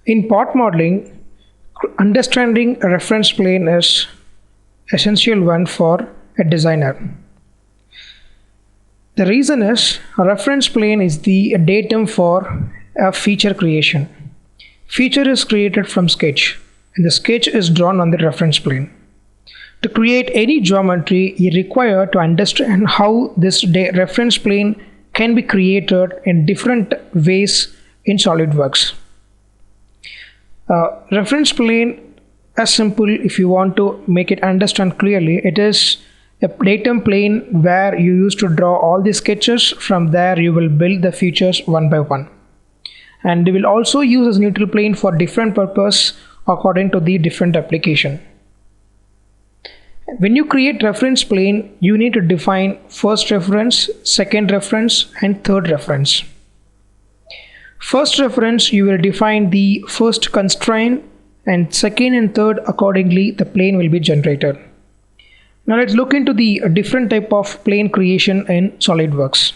In part modeling, understanding a reference plane is essential one for a designer. The reason is a reference plane is the datum for a feature creation. Feature is created from sketch, and the sketch is drawn on the reference plane. To create any geometry, you require to understand how this reference plane can be created in different ways in Solidworks. Reference plane is simple. If you want to make it understand clearly, it is a datum plane where you used to draw all the sketches. From there you will build the features one by one, and you will also use as neutral plane for different purpose according to the different application. When you create reference plane, you need to define first reference, second reference, and third reference. First reference, you will define the first constraint, and second and third accordingly the plane will be generated. Now let's look into the different type of plane creation in Solidworks.